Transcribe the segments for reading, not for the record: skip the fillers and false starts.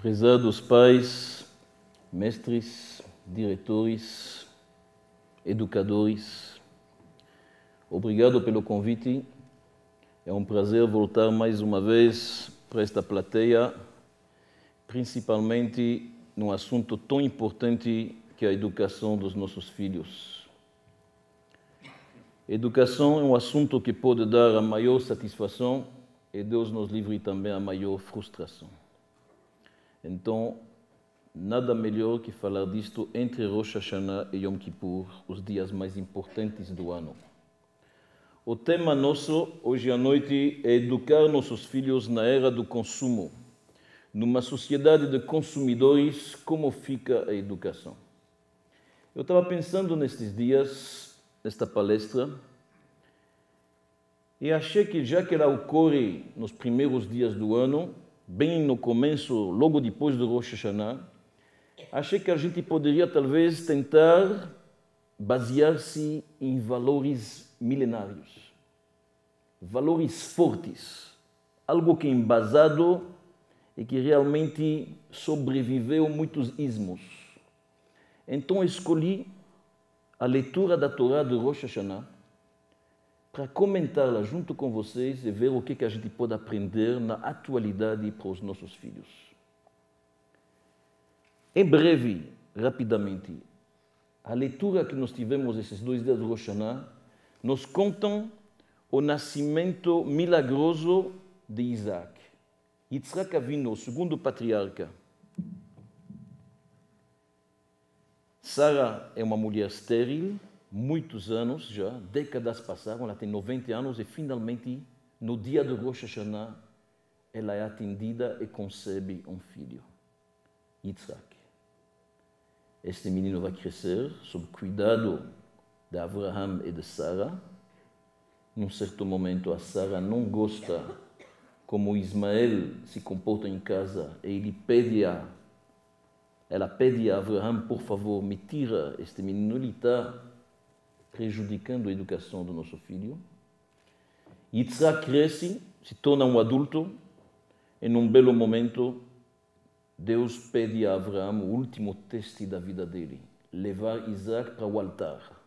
Prezados pais, mestres, diretores, educadores, obrigado pelo convite. É um prazer voltar mais uma vez para esta plateia, principalmente num assunto tão importante que é a educação dos nossos filhos. Educação é um assunto que pode dar a maior satisfação e Deus nos livre também a maior frustração. Então, nada melhor que falar disto entre Rosh Hashanah e Yom Kippur, os dias mais importantes do ano. O tema nosso, hoje à noite, é educar nossos filhos na era do consumo. Numa sociedade de consumidores, como fica a educação? Eu estava pensando nestes dias, nesta palestra, e achei que já que ela ocorre nos primeiros dias do ano, bem no começo, logo depois do Rosh Hashanah, achei que a gente poderia talvez tentar basear-se em valores milenários, valores fortes, algo que é embasado e que realmente sobreviveu muitos ismos. Então escolhi a leitura da Torá do Rosh Hashanah para comentá-la junto com vocês e ver o que a gente pode aprender na atualidade para os nossos filhos. Em breve, rapidamente, a leitura que nós tivemos esses 2 dias do Rosh Hashanah nos contam o nascimento milagroso de Isaac. Yitzhak Avinu, o segundo patriarca. Sara é uma mulher estéril, muitos anos já, décadas passaram, ela tem 90 anos e finalmente, no dia do Rosh Hashanah, ela é atendida e concebe um filho, Yitzhak. Este menino vai crescer sob cuidado de Abraham e de Sara. Num certo momento, a Sara não gosta como Ismael se comporta em casa e ela pede a Abraham, por favor, me tira este menino, ele está prejudicando a educação do nosso filho. Yitzhak cresce, se torna um adulto, e num belo momento, Deus pede a Abraham o último teste da vida dele, levar Isaac para o altar.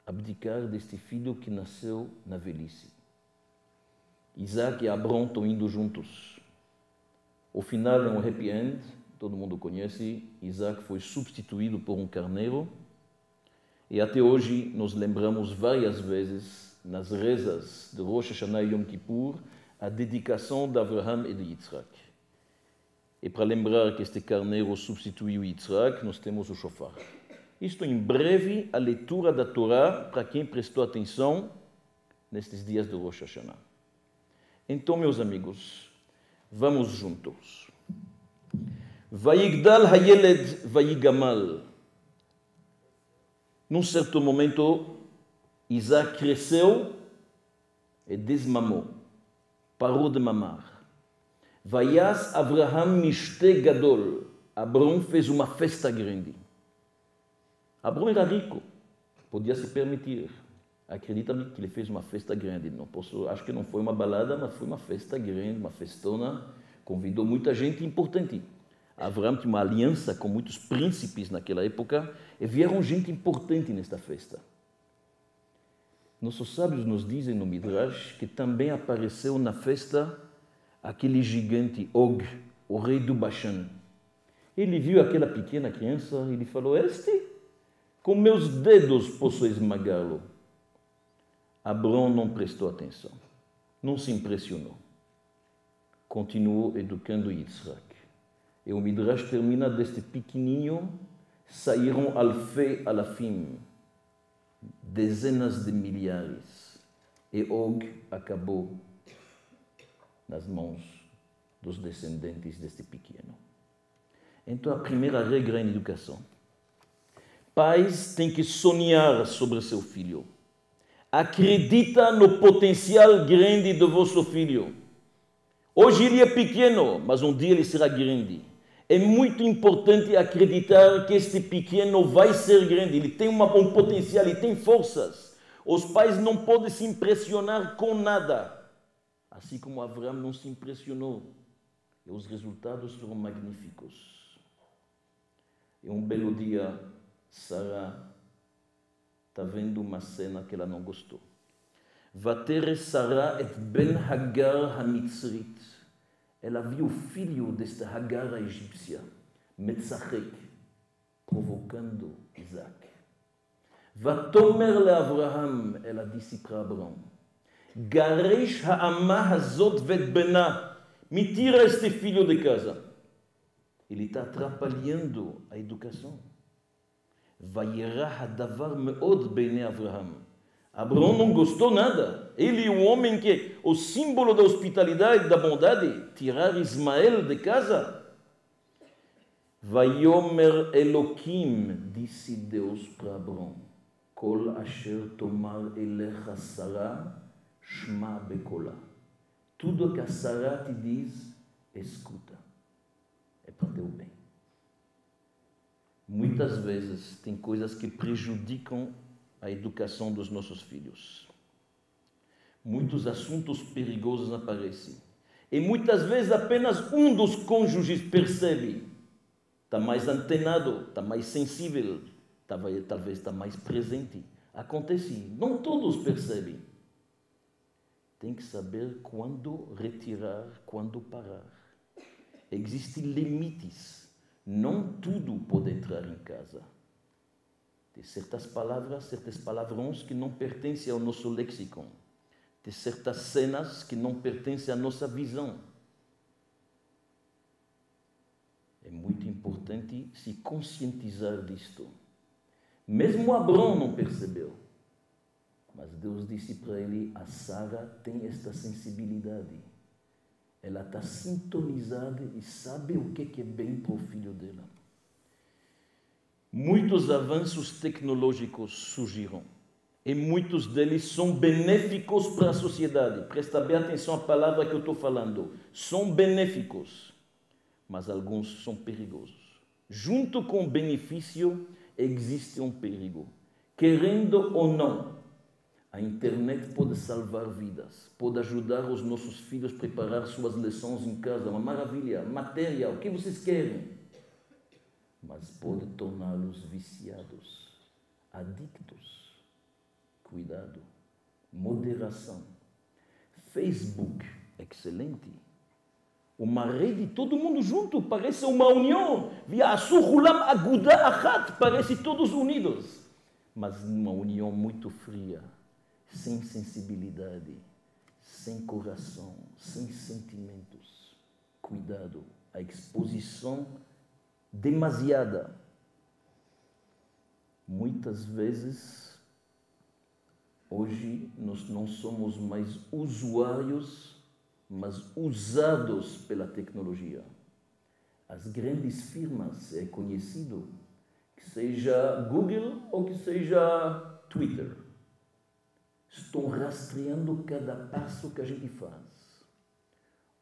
Abdicar deste filho que nasceu na velhice. Isaac e Abrão estão indo juntos. O final é um happy end, todo mundo conhece. Isaac foi substituído por um carneiro. E até hoje nos lembramos várias vezes, nas rezas de Rosh Hashanah e Yom Kippur, a dedicação de Abraham e de Yitzhak. E para lembrar que este carneiro substituiu Yitzhak, nós temos o shofar. Isto em breve a leitura da Torá para quem prestou atenção nestes dias do Rosh Hashanah. Então, meus amigos, vamos juntos. Vayigdal hayeled vayigamal. Num certo momento, Isaac cresceu e desmamou, parou de mamar. Vayas Abraham mishte gadol. Abrão fez uma festa grande. Abrão era rico, podia se permitir. Acredita-me que ele fez uma festa grande. Acho que não foi uma balada, mas foi uma festa grande, uma festona. Convidou muita gente importante. Abraham tinha uma aliança com muitos príncipes naquela época e vieram gente importante nesta festa. Nossos sábios nos dizem no Midrash que também apareceu na festa aquele gigante Og, o rei do Bashan. Ele viu aquela pequena criança e ele falou: com meus dedos posso esmagá-lo. Abrão não prestou atenção, não se impressionou. Continuou educando Yitzhak. E o Midrash termina deste pequenininho, saíram alafim, dezenas de milhares. E Og acabou nas mãos dos descendentes deste pequeno. Então, a primeira regra em educação. Pais têm que sonhar sobre seu filho. Acredita no potencial grande do vosso filho. Hoje ele é pequeno, mas um dia ele será grande. É muito importante acreditar que este pequeno vai ser grande. Ele tem um potencial, ele tem forças. Os pais não podem se impressionar com nada. Assim como Abraham não se impressionou. E os resultados foram magníficos. E um belo dia, Sara está vendo uma cena que ela não gostou. Vatere Sara et ben Hagar hamitzrit. Ela viu o filho desta Hagar a egípcia, Metzachek, provocando Isaac. Vatomer le Avraham, ela disse para Abraão, Garesh ha'amah hazot vet bena, me tira este filho de casa. Ele está atrapalhando a educação. Vayerah hadavar meod bene Avraham. Abraão não gostou nada. Ele, o homem que é o símbolo da hospitalidade e da bondade, tirar Ismael de casa. Vayomer Eloquim, disse Deus para Abraão, Kol asher tomar elecha Sarah, shma bekola. Tudo que a Sarah te diz, escuta. É para teu bem. Muitas vezes tem coisas que prejudicam a educação dos nossos filhos. Muitos assuntos perigosos aparecem. E muitas vezes apenas um dos cônjuges percebe. Está mais antenado, está mais sensível, talvez está mais presente. Acontece, não todos percebem. Tem que saber quando retirar, quando parar. Existem limites. Não tudo pode entrar em casa. Tem certas palavras, certos palavrões que não pertencem ao nosso lexicon. Tem certas cenas que não pertencem à nossa visão. É muito importante se conscientizar disto. Mesmo Abraão não percebeu. Mas Deus disse para ele, a Sara tem esta sensibilidade. Ela está sintonizada e sabe o que é bem para o filho dela. Muitos avanços tecnológicos surgiram e muitos deles são benéficos para a sociedade. Presta bem atenção à palavra que eu estou falando. São benéficos, mas alguns são perigosos. Junto com o benefício, existe um perigo. Querendo ou não, a internet pode salvar vidas, pode ajudar os nossos filhos a preparar suas lições em casa. Uma maravilha, matéria, o que vocês querem? Mas pode torná-los viciados, adictos. Cuidado, moderação. Facebook, excelente. Uma rede, todo mundo junto, parece uma união. Via Asuhulam Aguda Achat, parece todos unidos. Mas uma união muito fria, sem sensibilidade, sem coração, sem sentimentos. Cuidado, a exposição demasiada. Muitas vezes, hoje, nós não somos mais usuários, mas usados pela tecnologia. As grandes firmas, é conhecido, que seja Google ou que seja Twitter, estão rastreando cada passo que a gente faz.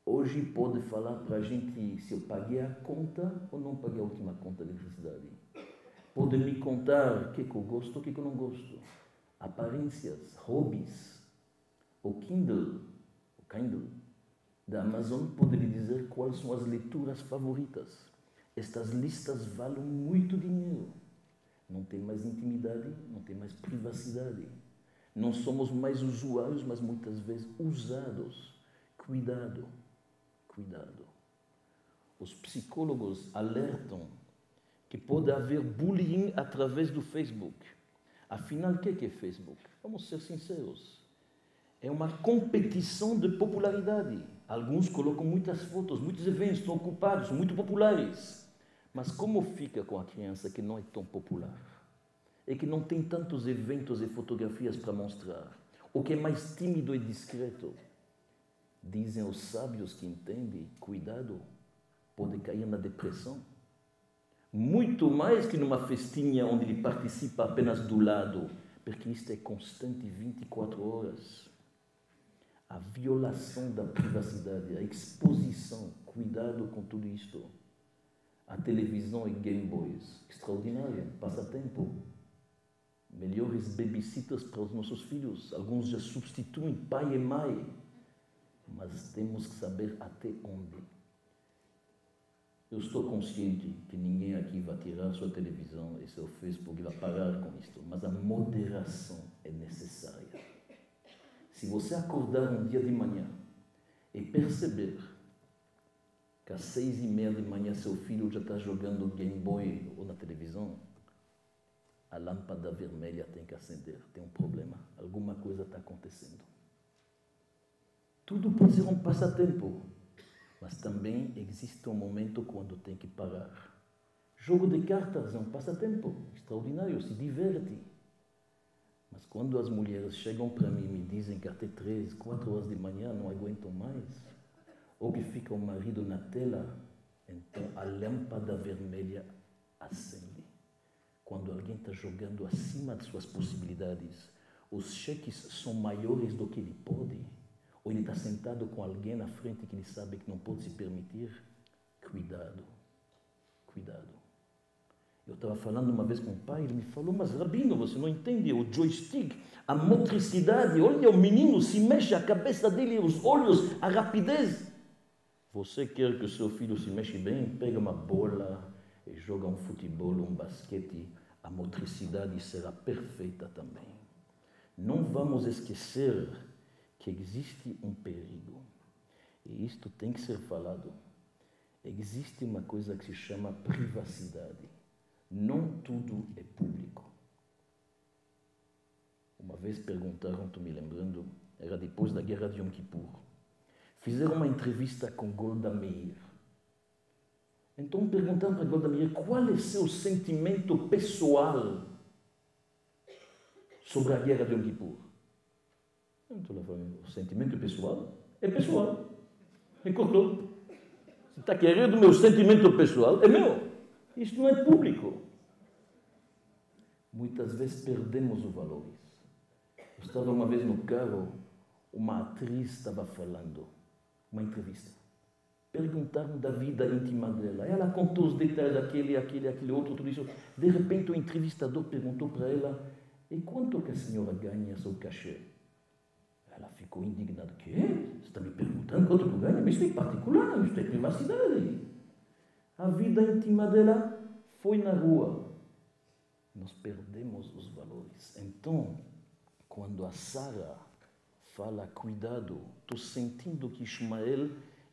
Hoje pode falar para a gente se eu paguei a conta ou não paguei a última conta de eletricidade. Pode me contar o que eu gosto, o que eu não gosto. Aparências, hobbies. O Kindle da Amazon pode lhe dizer quais são as leituras favoritas. Estas listas valem muito dinheiro. Não tem mais intimidade, não tem mais privacidade. Não somos mais usuários, mas muitas vezes usados. Cuidado, cuidado. Os psicólogos alertam que pode haver bullying através do Facebook. Afinal, o que é Facebook? Vamos ser sinceros. É uma competição de popularidade. Alguns colocam muitas fotos, muitos eventos estão ocupados, muito populares. Mas como fica com a criança que não é tão popular? E que não tem tantos eventos e fotografias para mostrar? Ou que é mais tímido e discreto? Dizem os sábios que entendem, cuidado, pode cair na depressão. Muito mais que numa festinha onde ele participa apenas do lado, porque isto é constante 24 horas. A violação da privacidade, a exposição, cuidado com tudo isto. A televisão e Game Boys, extraordinário, passatempo. Melhores babysitters para os nossos filhos. Alguns já substituem pai e mãe. Mas temos que saber até onde. Eu estou consciente que ninguém aqui vai tirar sua televisão e seu Facebook e vai parar com isto, mas a moderação é necessária. Se você acordar um dia de manhã e perceber que às 6h30 de manhã seu filho já está jogando Game Boy ou na televisão, a lâmpada vermelha tem que acender, tem um problema, alguma coisa está acontecendo. Tudo pode ser um passatempo, mas também existe um momento quando tem que parar. Jogo de cartas é um passatempo extraordinário, se diverte. Mas quando as mulheres chegam para mim e me dizem que até 3, 4 horas de manhã não aguentam mais, ou que fica o marido na tela, então a lâmpada vermelha acende. Quando alguém está jogando acima de suas possibilidades, os cheques são maiores do que ele pode, ou ele está sentado com alguém na frente que ele sabe que não pode se permitir, cuidado, cuidado. Eu estava falando uma vez com o pai, ele me falou, mas Rabino, você não entende, o joystick, a motricidade, olha, o menino se mexe, a cabeça dele, os olhos, a rapidez. Você quer que o seu filho se mexa bem? Pega uma bola e joga um futebol, um basquete, a motricidade será perfeita também. Não vamos esquecer que existe um perigo, e isto tem que ser falado. Existe uma coisa que se chama privacidade. Não tudo é público. Uma vez perguntaram, estou me lembrando, era depois da guerra de Yom Kippur, fizeram uma entrevista com Golda Meir. Então perguntaram para Golda Meir qual é seu sentimento pessoal sobre a guerra de Yom Kippur. Então ela falou, o sentimento pessoal é pessoal. Me cortou. Você está querendo meu sentimento pessoal? É meu. Isto não é público. Muitas vezes perdemos os valores. Eu estava uma vez no carro, uma atriz estava falando, uma entrevista. Perguntaram da vida íntima dela. Ela contou os detalhes aquele outro, tudo isso. De repente o entrevistador perguntou para ela, e quanto que a senhora ganha seu cachê? Ela ficou indignada. O quê? Você está me perguntando quanto que ganha? Mas isto é particular, isto é privacidade. A vida íntima dela foi na rua. Nós perdemos os valores. Então, quando a Sara fala, cuidado, estou sentindo que Ismael,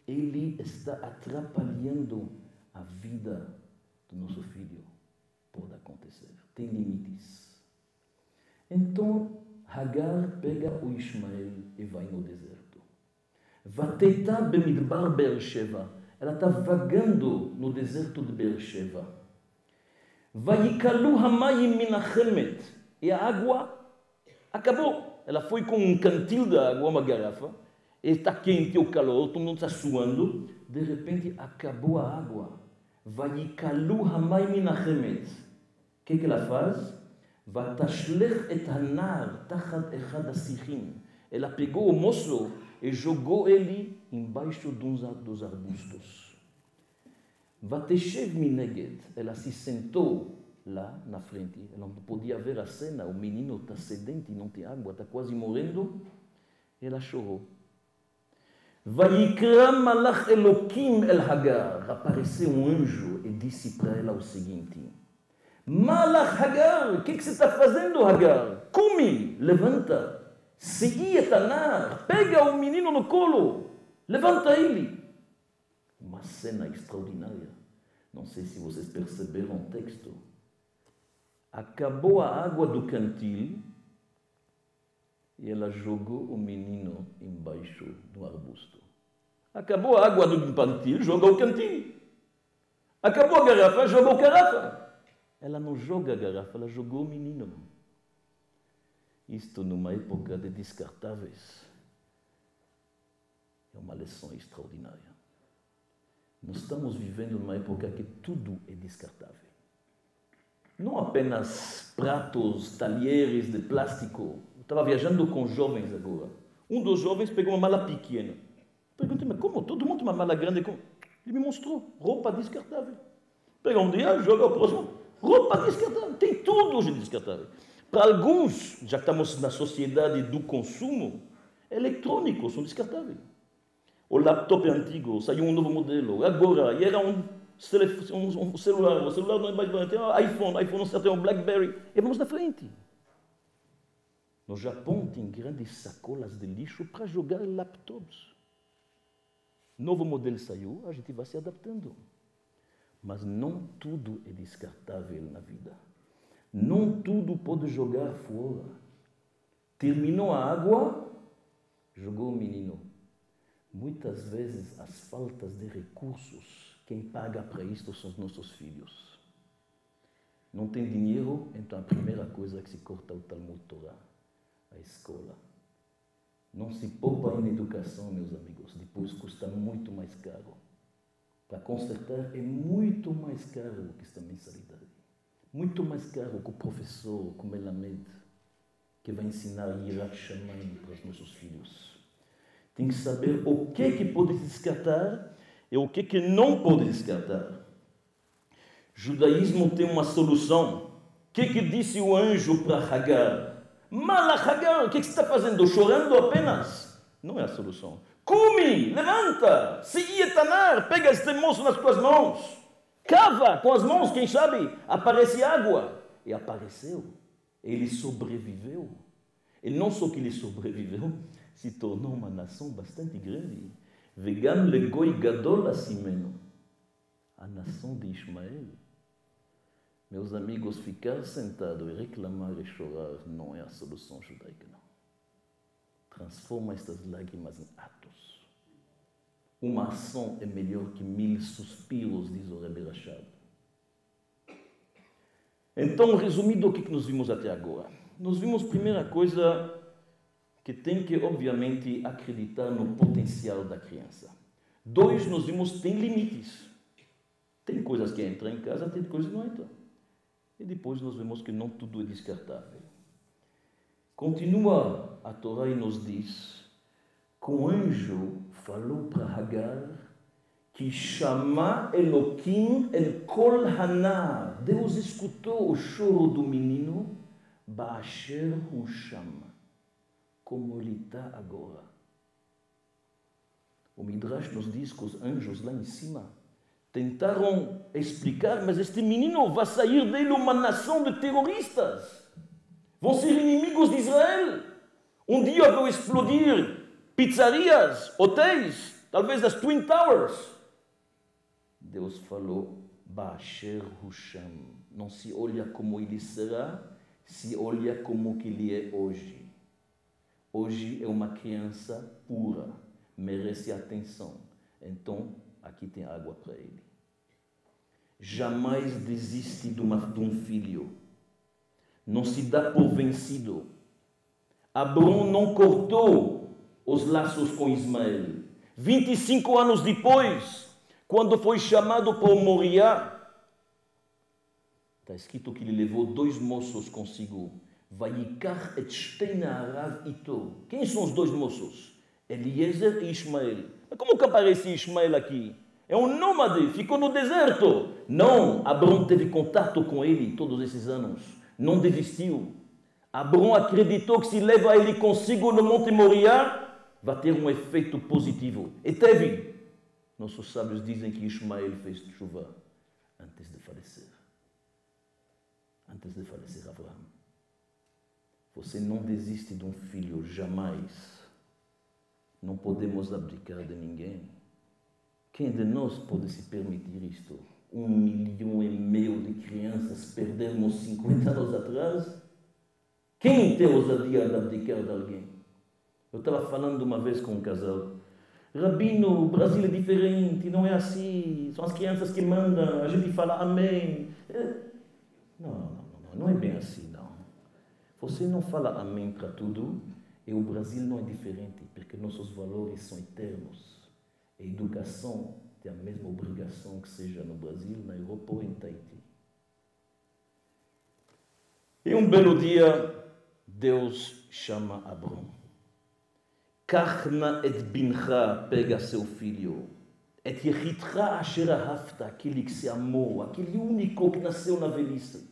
ele está atrapalhando a vida do nosso filho. Pode acontecer. Tem limites. Então, Hagar pega o Ismael e vai no deserto. Vateta bemidbar Beersheva. Ela está vagando no deserto de Beersheva. Vayikalu hamayim minachemet. E a água acabou. Ela foi com um cantil de água, uma garrafa. Está quente o calor, todo mundo está suando. De repente acabou a água. Vayikalu hamayim minachemet. O que ela faz? Vatashlech et hanar tachat echad asichim. Ela pegou o moço e jogou ele embaixo dos arbustos. Vateshev mineged. Ela se sentou lá na frente. Ela não podia ver a cena. O menino está sedento e não tem água, está quase morrendo. Ela chorou. Vayikra malach Elokim el Hagar. Apareceu um anjo e disse para ela o seguinte: Malach Hagar, o que você está fazendo, Hagar? Come, levanta. Segui etanar, pega o menino no colo, levanta ele. Uma cena extraordinária. Não sei se vocês perceberam o texto. Acabou a água do cantil e ela jogou o menino embaixo do arbusto. Acabou a água do cantil, jogou o cantil. Acabou a garrafa, jogou a garrafa. Ela não joga a garrafa, ela jogou o menino. Isto numa época de descartáveis é uma lição extraordinária. Nós estamos vivendo numa época que tudo é descartável. Não apenas pratos, talheres de plástico. Eu estava viajando com jovens agora. Um dos jovens pegou uma mala pequena. Perguntei, mas como? Todo mundo tem uma mala grande. Ele me mostrou roupa descartável. Pega um dia, joga o próximo. Roupa descartável. Tem tudo hoje descartável. Para alguns, já estamos na sociedade do consumo, eletrônicos são descartáveis. O laptop é antigo, saiu um novo modelo. Agora, era um celular. O celular não é mais bom, tem um iPhone não sei, tem um BlackBerry. E vamos na frente. No Japão tem grandes sacolas de lixo para jogar laptops. Novo modelo saiu, a gente vai se adaptando. Mas não tudo é descartável na vida. Não tudo pode jogar fora. Terminou a água, jogou o menino. Muitas vezes as faltas de recursos, quem paga para isto são os nossos filhos. Não tem dinheiro, então a primeira coisa é que se corta o Talmud Torá, a escola. Não se poupa em educação, meus amigos, depois custa muito mais caro. Para consertar é muito mais caro que esta mensalidade. Muito mais caro que o professor, que o Melamed, que vai ensinar Yirat Shamayim para os nossos filhos. Tem que saber o que pode descartar e o que não pode descartar. Judaísmo tem uma solução. O que disse o anjo para Hagar? Malach Hagar, o que você está fazendo? Chorando apenas? Não é a solução. Come, levanta, se ietanar, pega este moço nas tuas mãos, cava com as mãos, quem sabe, aparece água. E apareceu. Ele sobreviveu. E não só que ele sobreviveu, se tornou uma nação bastante grande. Vegam legoi gadol asimeno. A nação de Ismael. Meus amigos, ficar sentado e reclamar e chorar não é a solução judaica, não. Transforma estas lágrimas em atos. Uma ação é melhor que 1000 suspiros, diz o Rebbe Rashab. Então, resumindo o que nós vimos até agora. Nós vimos, primeira coisa, que tem que, obviamente, acreditar no potencial da criança. 2, nós vimos que tem limites. Tem coisas que entram em casa, tem coisas que não entram. E depois nós vemos que não tudo é descartável. Continua a Torá e nos diz que o anjo falou para Hagar que chama Eloquim el kol hanar. Deus escutou o choro do menino, Baasher hu shama, como ele está agora. O Midrash nos diz que os anjos lá em cima tentaram explicar, mas este menino vai sair dele uma nação de terroristas. Vão ser inimigos de Israel. Um dia vão explodir pizzarias, hotéis, talvez as Twin Towers. Deus falou, Baasher Husham. Não se olha como ele será, se olha como que ele é hoje. Hoje é uma criança pura, merece atenção. Então, aqui tem água para ele. Jamais desiste de um filho. Não se dá por vencido. Abrão não cortou os laços com Ismael. 25 anos depois, quando foi chamado para Moriá, está escrito que ele levou 2 moços consigo. Vayikach et shtei na'arav ito. Quem são os 2 moços? Eliezer e Ismael. Mas como que aparece Ismael aqui? É um nômade, ficou no deserto. Não, Abrão teve contato com ele todos esses anos. Não desistiu. Abrão acreditou que se leva ele consigo no Monte Moriá, vai ter um efeito positivo. E teve. Nossos sábios dizem que Ismael fez chuva antes de falecer. Antes de falecer Abrão. Você não desiste de um filho jamais. Não podemos abdicar de ninguém. Quem de nós pode se permitir isto? 1,5 milhão de crianças perdemos 50 anos atrás? Quem tem ousadia de abdicar de alguém? Eu estava falando uma vez com um casal. Rabino, o Brasil é diferente, não é assim. São as crianças que mandam, a gente fala amém. Não é bem assim, não. Você não fala amém para tudo, e o Brasil não é diferente, porque nossos valores são eternos. A educação tem a mesma obrigação que seja no Brasil, na Europa ou em Tahiti. E um belo dia, Deus chama Abrão. Kachna et bincha, pega seu filho. Et yechitra asher ahavta, aquele que se amou, aquele único que nasceu na velhice.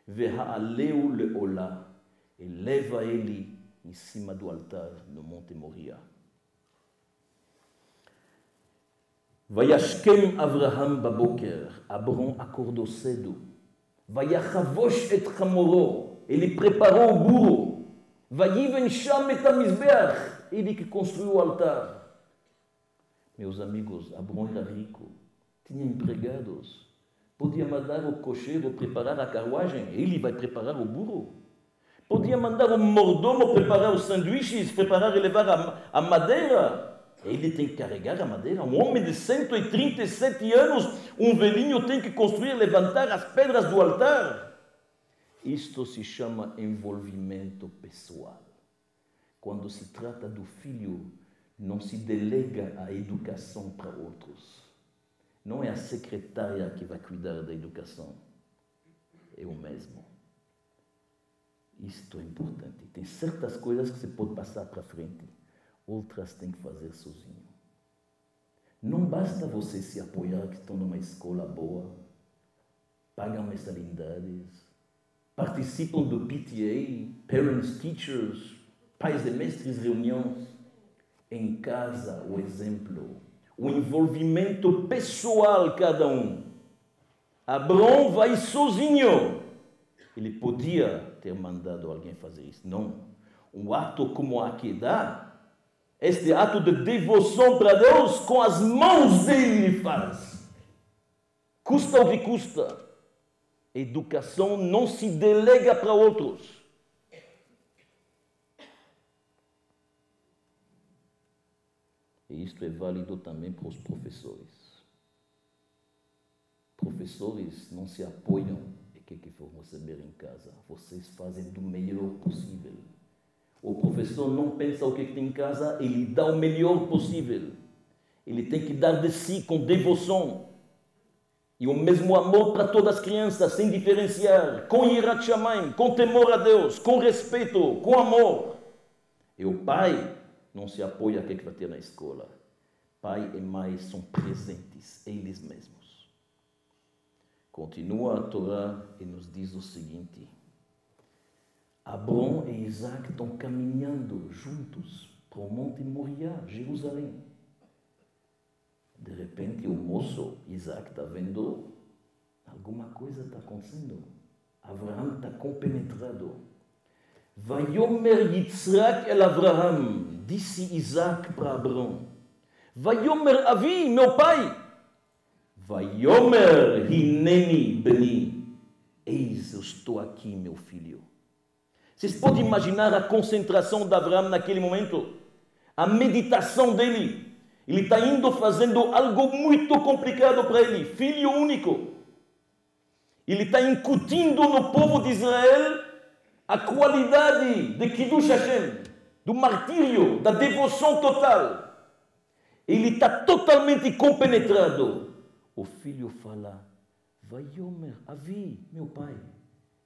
Ve'ha'aleu le'olá, e leva ele em cima do altar no Monte Moriá. Vayashkem Avraham baboker. Abraham acordou cedo. Vayachavosh et chamoró. Ele preparou o burro. Vayiven sham et hamizbeach. Ele que construiu o altar. Meus amigos, Abraham era rico. Tinha empregados. Podia mandar o cocheiro preparar a carruagem. Ele vai preparar o burro. Podia mandar o mordomo preparar os sanduíches, preparar e levar a madeira. Ele tem que carregar a madeira. Um homem de 137 anos, um velhinho tem que construir, levantar as pedras do altar. Isto se chama envolvimento pessoal. Quando se trata do filho, não se delega a educação para outros. Não é a secretária que vai cuidar da educação. É o mesmo. Isto é importante. Tem certas coisas que você pode passar para frente. Outras tem que fazer sozinho. Não basta você se apoiar que estão numa escola boa, pagam mensalidades, participam do PTA, Parents, Teachers, pais e mestres, reuniões. Em casa, o exemplo, o envolvimento pessoal cada um. Abrão vai sozinho. Ele podia ter mandado alguém fazer isso. Não. Um ato como a Akedah, este ato de devoção para Deus, com as mãos dele ele faz. Custa o que custa. Educação não se delega para outros. E isto é válido também para os professores. Professores não se apoiam em que vão receber em casa. Vocês fazem do melhor possível. O professor não pensa o que tem em casa, ele dá o melhor possível. Ele tem que dar de si com devoção. E o mesmo amor para todas as crianças, sem diferenciar, com Yirat Shamayim, com temor a Deus, com respeito, com amor. E o pai não se apoia a que vai ter na escola. Pai e mãe são presentes, eles mesmos. Continua a Torá e nos diz o seguinte: Abrão e Isaac estão caminhando juntos para o Monte Moriá, Jerusalém. De repente o moço, Isaac, está vendo alguma coisa está acontecendo. Abraão está compenetrado. Vayomer Yitzhak el Abraham, disse Isaac para Abrão. Vayomer Avi, meu pai. Vayomer Hineni Beni, eis eu estou aqui, meu filho. Vocês podem imaginar a concentração de Abraão naquele momento? A meditação dele. Ele está indo fazendo algo muito complicado para ele. Filho único. Ele está incutindo no povo de Israel a qualidade de Kiddush Hashem, do martírio, da devoção total. Ele está totalmente compenetrado. O filho fala, Vayomer, Avi, meu pai.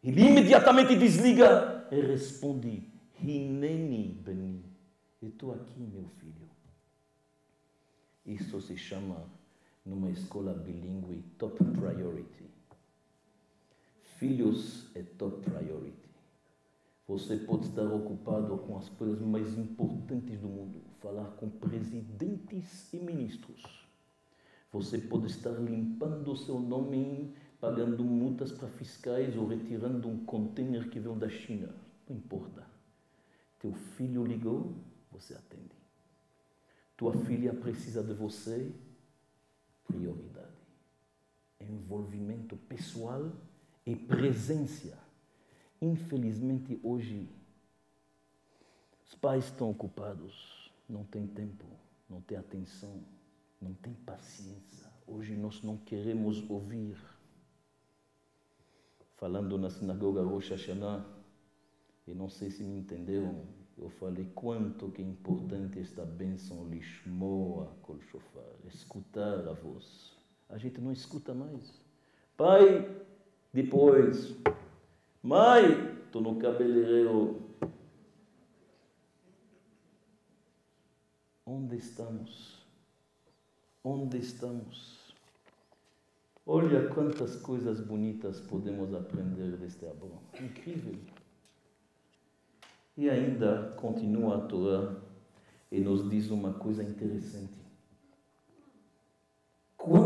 Ele imediatamente desliga e responde, Hineni Beni, eu estou aqui, meu filho. Isso se chama, numa escola bilíngue, top priority. Filhos é top priority. Você pode estar ocupado com as coisas mais importantes do mundo, falar com presidentes e ministros. Você pode estar limpando o seu nome, pagando multas para fiscais ou retirando um container que veio da China. Não importa. Teu filho ligou, você atende. Tua filha precisa de você, prioridade. Envolvimento pessoal e presença. Infelizmente, hoje, os pais estão ocupados, não têm tempo, não têm atenção, não têm paciência. Hoje nós não queremos ouvir. Falando na sinagoga Rosh Hashanah, e não sei se me entenderam, eu falei quanto que é importante esta bênção Lishmoa Kol Shofar, escutar a voz. A gente não escuta mais. Pai, depois. Mãe, estou no cabeleireiro. Onde estamos? Onde estamos? Olha quantas coisas bonitas podemos aprender deste Abrão. Incrível. E ainda continua a Torá e nos diz uma coisa interessante.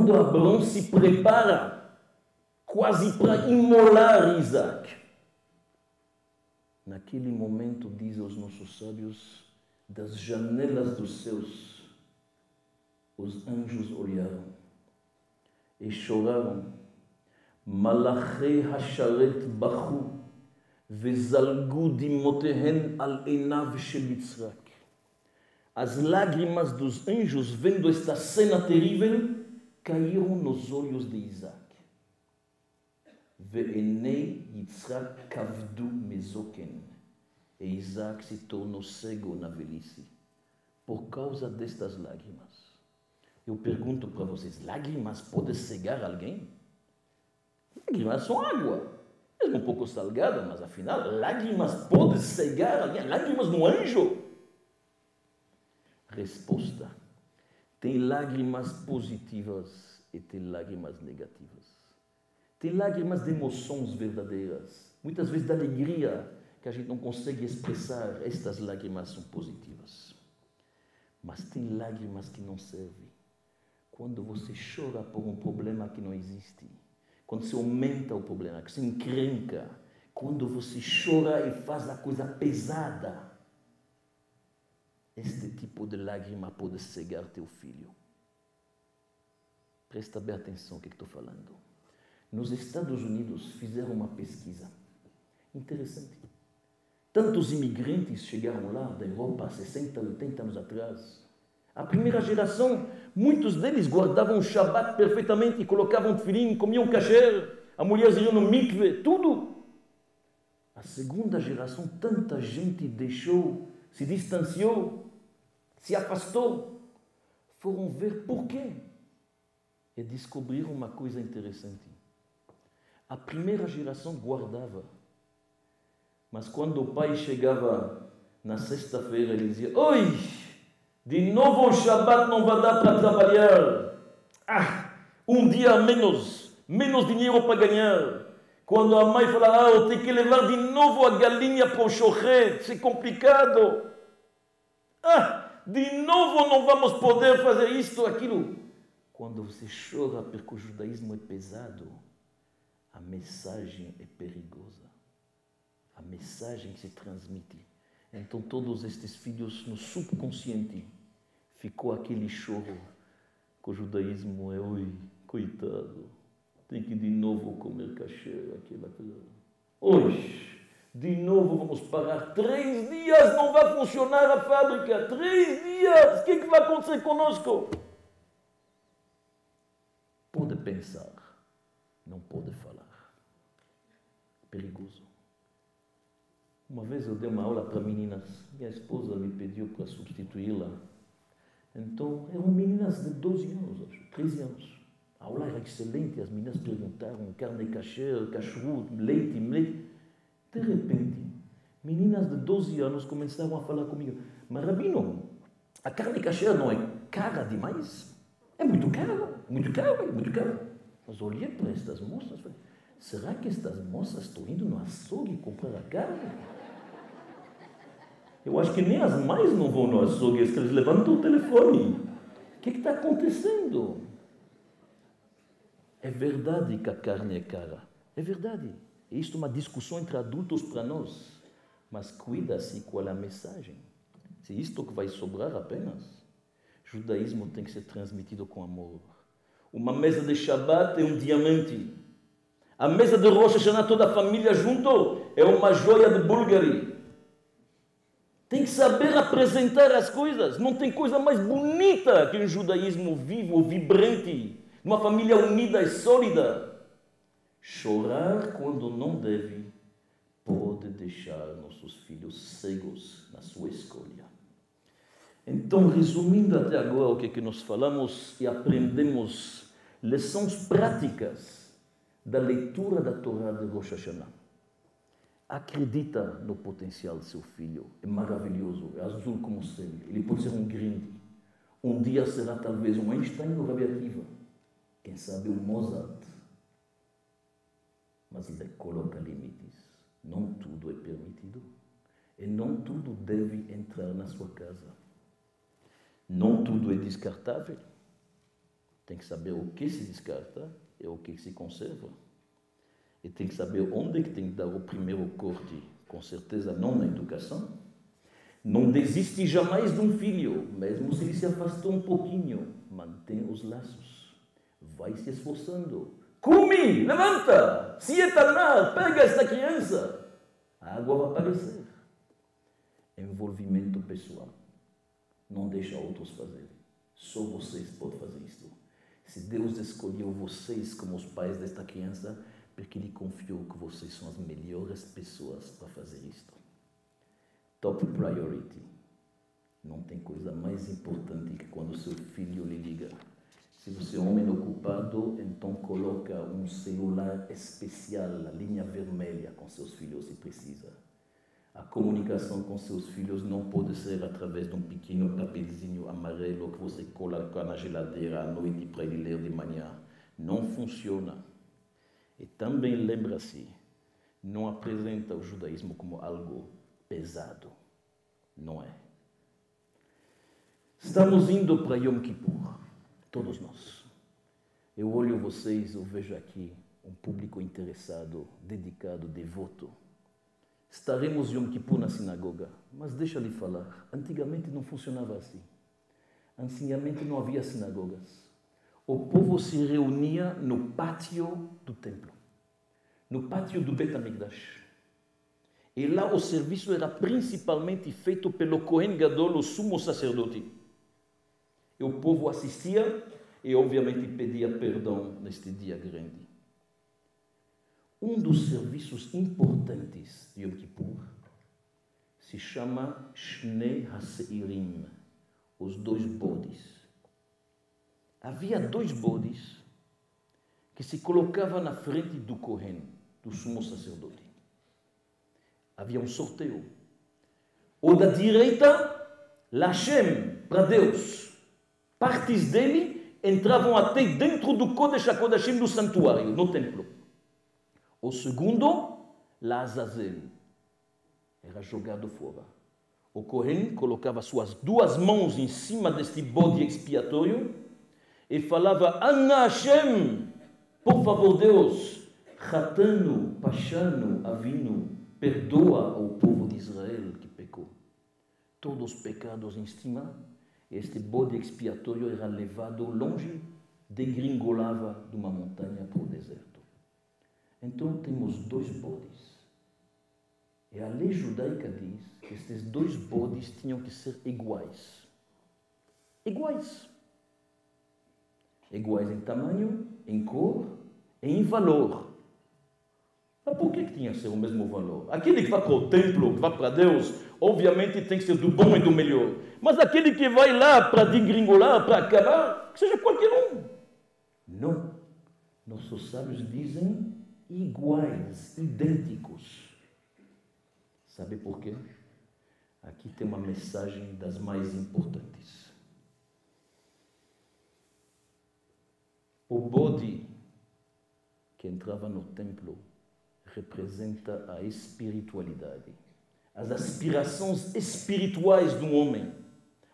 quando Abraão se prepara quase para imolar Isaac, naquele momento, dizem os nossos sábios, das janelas dos céus, os anjos olharam e choraram. Malachei hasharet bachu vezalgu dimotehen al enav shel Yitzhak. As lágrimas dos anjos, vendo esta cena terrível, caíram nos olhos de Isaac. Ve'enei Yitzhak kavdu mezoken. E Isaac se tornou cego na velhice, por causa destas lágrimas. Eu pergunto para vocês, lágrimas podem cegar alguém? Lágrimas são água, mesmo um pouco salgada, mas afinal, lágrimas podem cegar alguém? Lágrimas no anjo? Resposta: tem lágrimas positivas e tem lágrimas negativas. Tem lágrimas de emoções verdadeiras, muitas vezes de alegria, que a gente não consegue expressar. Estas lágrimas são positivas. Mas tem lágrimas que não servem. Quando você chora por um problema que não existe, quando você aumenta o problema, que você encrenca, quando você chora e faz a coisa pesada, este tipo de lágrima pode cegar teu filho. Presta bem atenção no que estou falando. Nos Estados Unidos fizeram uma pesquisa interessante. Tantos imigrantes chegaram lá da Europa 60, 80 anos atrás. A primeira geração, muitos deles guardavam o Shabbat perfeitamente, colocavam tefilim, comiam kasher, a mulher ia no mikve, tudo. A segunda geração, tanta gente deixou, se distanciou, se afastou. Foram ver por quê. E descobriram uma coisa interessante. A primeira geração guardava. Mas quando o pai chegava na sexta-feira, ele dizia: oi, de novo o Shabbat não vai dar para trabalhar. Um dia a menos dinheiro para ganhar. Quando a mãe fala: eu tenho que levar de novo a galinha para o shochet, isso é complicado. De novo não vamos poder fazer isto, aquilo. Quando você chora porque o judaísmo é pesado, a mensagem é perigosa. A mensagem que se transmite. Então todos estes filhos, no subconsciente, ficou aquele choro que o judaísmo é: oi, coitado, tem que de novo comer kasher, aquela coisa. Hoje, de novo vamos parar 3 dias, não vai funcionar a fábrica, 3 dias, o que vai acontecer conosco? Pode pensar, não pode falar. Perigoso. Uma vez eu dei uma aula para meninas, minha esposa me pediu para substituí-la. Então, eram meninas de 12 anos, acho, 13 anos. A aula era excelente, as meninas perguntaram carne kasher, kashrut, leite. De repente, meninas de 12 anos começaram a falar comigo: mas Rabino, a carne kasher não é cara demais? É muito caro. Mas olhei para estas moças e falei: será que estas moças estão indo no açougue comprar a carne? Eu acho que nem as mães não vão no açougue, eles levantam o telefone. O que está acontecendo? É verdade que a carne é cara. É verdade. Isto é uma discussão entre adultos para nós. Mas cuida-se qual é a mensagem. Se isto que vai sobrar apenas. O judaísmo tem que ser transmitido com amor. Uma mesa de Shabbat é um diamante. A mesa de Rosh Hashanah, toda a família junto, é uma joia de Bulgari. Tem que saber apresentar as coisas. Não tem coisa mais bonita que um judaísmo vivo, vibrante, uma família unida e sólida. Chorar quando não deve pode deixar nossos filhos cegos na sua escolha. Então, resumindo até agora o que nós falamos e aprendemos, lições práticas da leitura da Torá de Rosh Hashanah. Acredita no potencial do seu filho. É maravilhoso, é azul como o céu. Ele pode ser um grande. Um dia será talvez um Einstein ou Rabi Akiva. Quem sabe um Mozart. Mas ele coloca limites. Não tudo é permitido. E não tudo deve entrar na sua casa. Não tudo é descartável. Tem que saber o que se descarta e o que se conserva. E tem que saber onde que tem que dar o primeiro corte, com certeza não na educação. Não desiste jamais de um filho, mesmo se ele se afastou um pouquinho. Mantém os laços. Vai se esforçando. Come, levanta, Sietanar, pega esta criança. A água vai aparecer. Envolvimento pessoal. Não deixa outros fazerem. Só vocês podem fazer isto. Se Deus escolheu vocês como os pais desta criança, porque Ele confiou que vocês são as melhores pessoas para fazer isto. Top priority. Não tem coisa mais importante que quando o seu filho lhe liga. Se você é um homem ocupado, então coloca um celular especial, a linha vermelha, com seus filhos se precisa. A comunicação com seus filhos não pode ser através de um pequeno papelzinho amarelo que você coloca na geladeira à noite para ele ler de manhã. Não funciona. E também lembra-se, não apresenta o judaísmo como algo pesado. Não é. Estamos indo para Yom Kippur, todos nós. Eu olho vocês, eu vejo aqui um público interessado, dedicado, devoto. Estaremos Yom Kippur na sinagoga, mas deixa-lhe falar, antigamente não funcionava assim. Antigamente não havia sinagogas. O povo se reunia no pátio do templo, no pátio do Bet HaMikdash. E lá o serviço era principalmente feito pelo Kohen Gadol, o sumo sacerdote. E o povo assistia e obviamente pedia perdão neste dia grande. Um dos serviços importantes de Yom Kippur se chama Shnei HaSeirim, os 2 bodes. Havia 2 bodes que se colocavam na frente do Kohen, do sumo sacerdote. Havia um sorteio. O da direita, Lashem, para Deus. Partes dele entravam até dentro do Kodesh HaKodashim, do santuário, no templo. O segundo, Azazel, era jogado fora. O Kohen colocava suas 2 mãos em cima deste bode expiatório e falava: Anna Hashem, por favor Deus, Chatanu, Pashanu, Avinu, perdoa ao povo de Israel que pecou. Todos os pecados em cima, este bode expiatório era levado longe, degringolava de uma montanha para o deserto. Então temos 2 bodes. E a lei judaica diz que estes 2 bodes tinham que ser iguais. Iguais. Iguais em tamanho, em cor e em valor. Mas por que tinha que ser o mesmo valor? Aquele que vai para o templo, que vai para Deus, obviamente tem que ser do bom e do melhor. Mas aquele que vai lá para degringolar, para acabar, que seja qualquer um. Não. Nossos sábios dizem iguais, idênticos. Sabe por quê? Aqui tem uma mensagem das mais importantes. O bode que entrava no templo representa a espiritualidade, as aspirações espirituais do homem,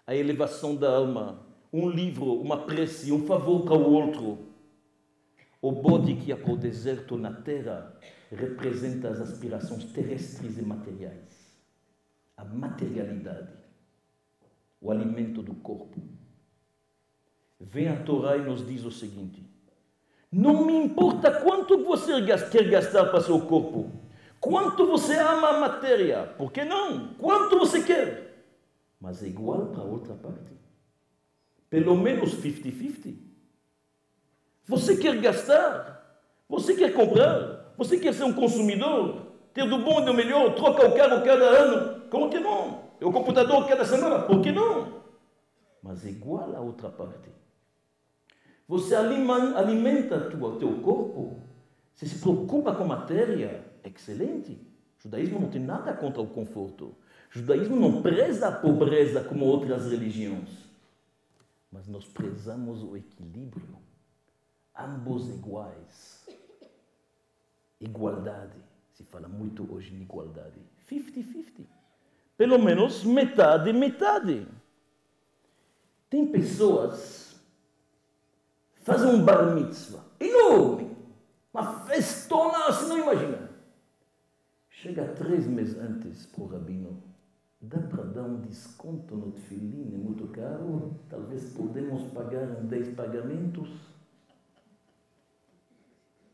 a elevação da alma, um livro, uma prece, um favor para o outro. O bode que ia para o deserto na terra representa as aspirações terrestres e materiais, a materialidade, o alimento do corpo. Vem a Torá e nos diz o seguinte: não me importa quanto você quer gastar para seu corpo, quanto você ama a matéria, por que não? Quanto você quer? Mas é igual para a outra parte. Pelo menos 50-50. Você quer gastar? Você quer comprar? Você quer ser um consumidor? Ter do bom e do melhor? Troca o carro cada ano? Como que não? O computador cada semana? Por que não? Mas é igual à outra parte. Você alimenta o teu corpo. Você se preocupa com matéria. Excelente. O judaísmo não tem nada contra o conforto. O judaísmo não preza a pobreza como outras religiões. Mas nós prezamos o equilíbrio. Ambos iguais. Igualdade. Se fala muito hoje em igualdade. 50-50. Pelo menos metade, metade. Tem pessoas fazem um bar mitzvah enorme, uma festona, assim não imagina. Chega 3 meses antes para o rabino, dá para dar um desconto no tefilim, é muito caro, talvez podemos pagar em 10 pagamentos.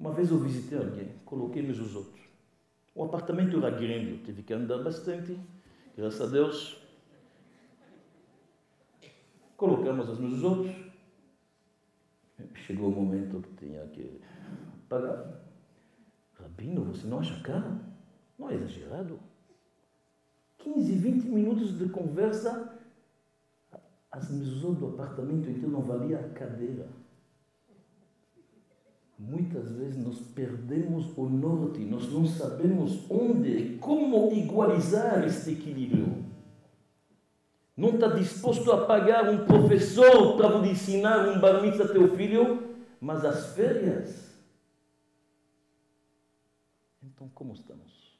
Uma vez eu visitei alguém, coloquei-nos os outros. O apartamento era grande, eu tive que andar bastante, graças a Deus. Colocamos as nos outros. Chegou o momento que tinha que pagar. Rabino, você não acha caro? Não é exagerado? 15, 20 minutos de conversa, as mesas do apartamento inteiro não valia a cadeira. Muitas vezes nós perdemos o norte, nós não sabemos onde e como igualizar este equilíbrio. Não está disposto a pagar um professor para lhe ensinar um bar mitzvah a teu filho, mas as férias. Então, como estamos?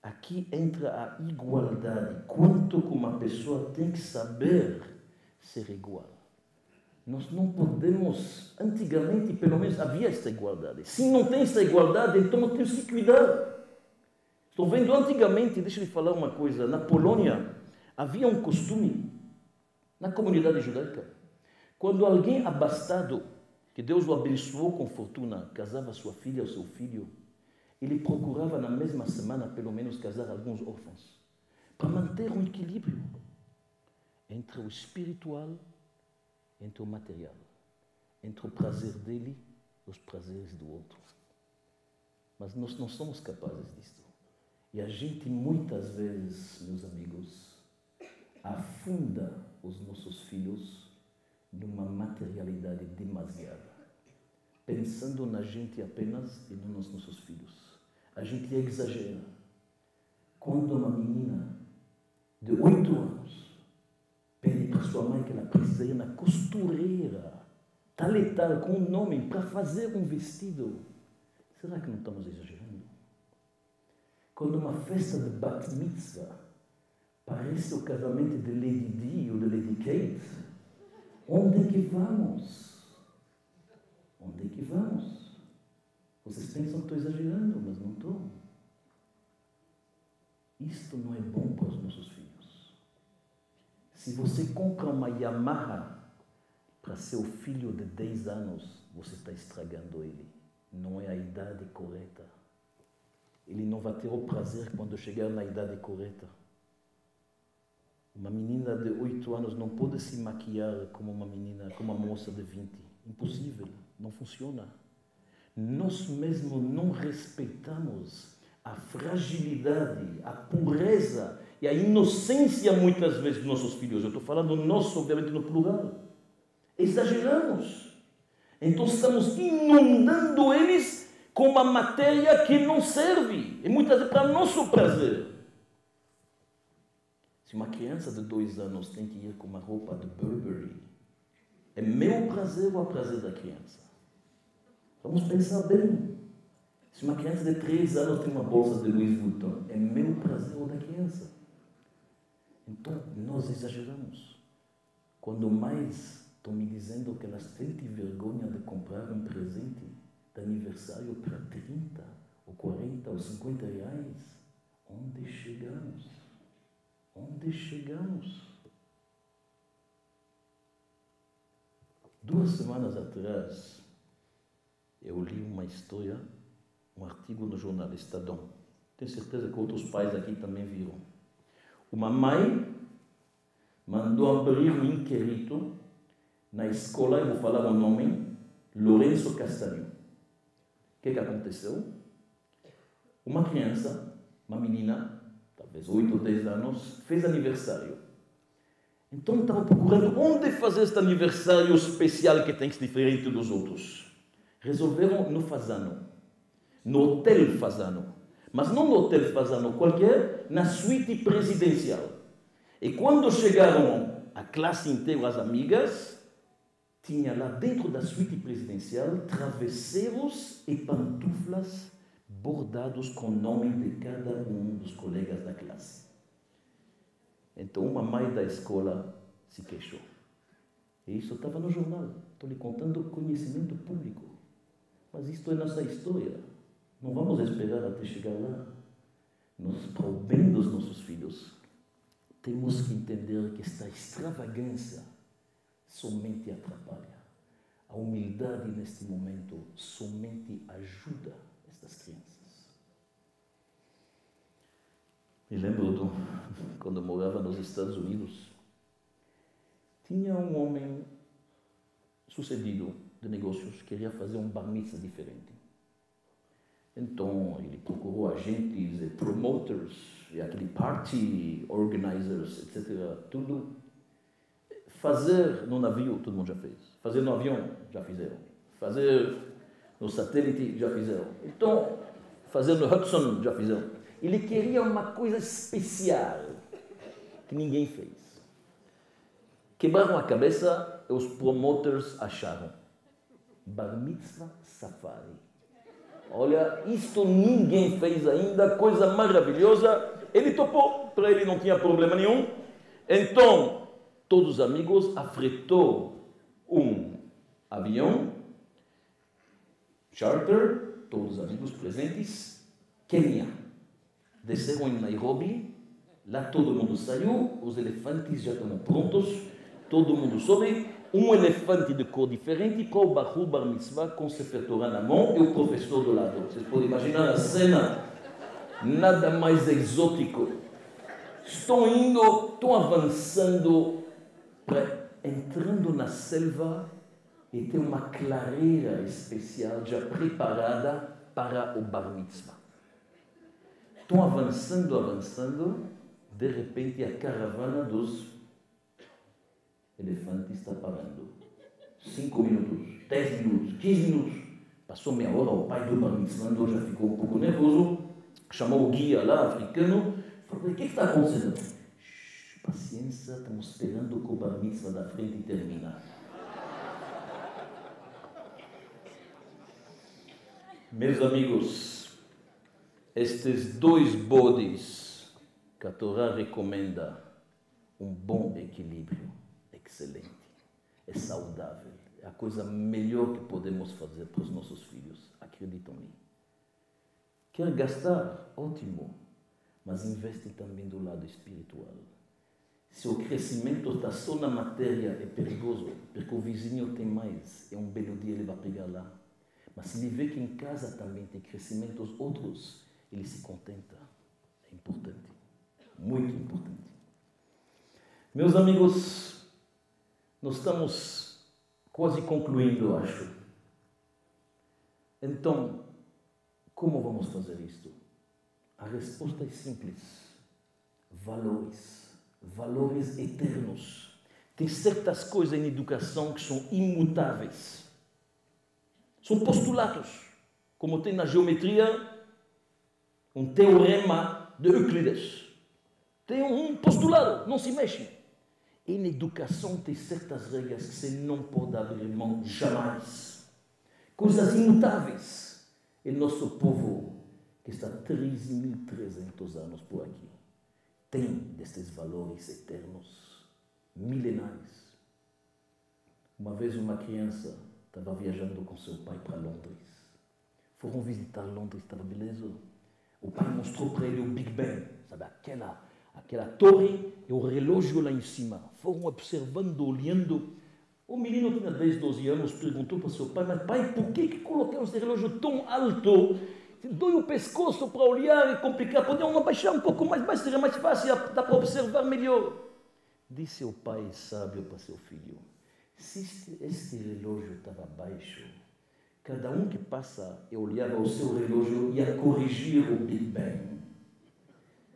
Aqui entra a igualdade. Quanto que uma pessoa tem que saber ser igual. Nós não podemos, antigamente pelo menos havia esta igualdade. Se não tem esta igualdade, então nós temos que cuidar. Estou vendo antigamente, deixa eu lhe falar uma coisa, na Polônia havia um costume, na comunidade judaica, quando alguém abastado, que Deus o abençoou com fortuna, casava sua filha ou seu filho, ele procurava na mesma semana pelo menos casar alguns órfãos, para manter um equilíbrio entre o espiritual entre o material, entre o prazer dele e os prazeres do outro. Mas nós não somos capazes disso. E a gente muitas vezes, meus amigos, afunda os nossos filhos numa materialidade demasiada, pensando na gente apenas e não nos nossos filhos. A gente exagera. Quando uma menina de 8 anos pede para sua mãe que ela precisa ir na costureira, tal e tal, com um nome, para fazer um vestido. Será que não estamos exagerando? Quando uma festa de bat mitzvah parece o casamento de Lady Di ou de Lady Kate, onde é que vamos? Onde é que vamos? Vocês pensam que estou exagerando, mas não estou. Isto não é bom para os nossos filhos. Se você compra uma Yamaha para seu filho de 10 anos, você está estragando ele. Não é a idade correta. Ele não vai ter o prazer quando chegar na idade correta. Uma menina de 8 anos não pode se maquiar como uma menina, como uma moça de 20. Impossível, não funciona. Nós mesmo não respeitamos a fragilidade, a pureza e a inocência muitas vezes dos nossos filhos. Eu estou falando nós, obviamente, no plural. Exageramos. Então estamos inundando eles com uma matéria que não serve. E muitas vezes para nosso prazer. Se uma criança de 2 anos tem que ir com uma roupa de Burberry, é meu prazer ou o prazer da criança? Vamos pensar bem. Se uma criança de 3 anos tem uma bolsa de Louis Vuitton, é meu prazer ou da criança? Então, nós exageramos. Quando mais estão me dizendo que elas têm vergonha de comprar um presente de aniversário para 30, ou 40, ou 50 reais, onde chegamos? Onde chegamos? 2 semanas atrás, eu li uma história, um artigo no jornal Estadão. Tenho certeza que outros pais aqui também viram. Uma mãe mandou abrir um inquérito na escola, eu vou falar o nome, Lourenço Castanho. O que aconteceu? Uma criança, uma menina, talvez 8 ou 10 anos, fez aniversário. Então estava procurando onde fazer este aniversário especial que tem que ser diferente dos outros. Resolveram no Fasano, no Hotel Fasano. Mas não no Hotel Fasano qualquer, na suíte presidencial. E quando chegaram a classe inteira, as amigas, tinha lá dentro da suíte presidencial travesseiros e pantuflas bordados com o nome de cada um dos colegas da classe. Então uma mãe da escola se queixou. E isso estava no jornal. Estou lhe contando conhecimento público. Mas isto é nossa história. Não vamos esperar até chegar lá. Nós, para o bem dos nossos filhos, temos que entender que esta extravagância somente atrapalha. A humildade neste momento somente ajuda estas crianças. Me lembro quando eu morava nos Estados Unidos, tinha um homem sucedido de negócios que queria fazer um bar mitzvah diferente. Então ele procurou agentes e promoters, e aquele party organizers, etc. Tudo. Fazer no navio, todo mundo já fez. Fazer no avião, já fizeram. Fazer no satélite, já fizeram. Então, fazer no Hudson, já fizeram. Ele queria uma coisa especial, que ninguém fez. Quebraram a cabeça e os promoters acharam. Bar Mitzvah Safari. Olha, isto ninguém fez ainda, coisa maravilhosa. Ele topou, para ele não tinha problema nenhum. Então, todos os amigos afretou um avião, charter, todos os amigos presentes, Quênia. Desceram em Nairobi, lá todo mundo saiu, os elefantes já estão prontos, todo mundo sobe, um elefante de cor diferente para o Bahur Bar Mitzvah com Sefer Torah na mão e o professor do lado. Vocês podem imaginar a cena, nada mais exótico. Estão indo, estão avançando, entrando na selva e tem uma clareira especial já preparada para o Bar Mitzvah. Estão avançando, de repente a caravana dos elefantes está parando. 5 minutos, 10 minutos, 15 minutos. Passou meia hora, o pai do Bar Mitzvah já ficou um pouco nervoso, chamou o guia lá, africano, falou, o que está acontecendo? Paciência, estamos esperando que o Bar Mitzvah da frente termine. Meus amigos, estes dois bodes que a Torá recomenda, um bom equilíbrio, excelente, é saudável, é a coisa melhor que podemos fazer para os nossos filhos, acreditam-me. Quer gastar? Ótimo, mas investe também do lado espiritual. Se o crescimento está só na matéria, é perigoso, porque o vizinho tem mais, é um belo dia ele vai pegar lá. Mas se ele vê que em casa também tem crescimentos outros, ele se contenta. É importante, muito importante. Meus amigos, nós estamos quase concluindo, eu acho. Então, como vamos fazer isto? A resposta é simples. Valores. Valores eternos. Tem certas coisas em educação que são imutáveis. São postulados. Como tem na geometria um teorema de Euclides. Tem um postulado, não se mexe. E na educação tem certas regras que você não pode abrir mão jamais. Coisas imutáveis. E nosso povo, que está 3.300 anos por aqui, tem destes valores eternos, milenares. Uma vez uma criança estava viajando com seu pai para Londres. Foram visitar Londres, estava beleza. O pai mostrou para ele o Big Ben, sabe, aquela torre e o relógio lá em cima. Foram observando, olhando. O menino tinha 10, 12 anos, perguntou para seu pai, mas pai, por que colocaram esse relógio tão alto? Dói o pescoço para olhar, é complicado. Podiam abaixar um pouco mais baixo, seria mais fácil, dá para observar melhor. Disse o pai sábio para seu filho, se este relógio estava baixo, cada um que passa e olhava o seu relógio ia corrigir o Big Bang.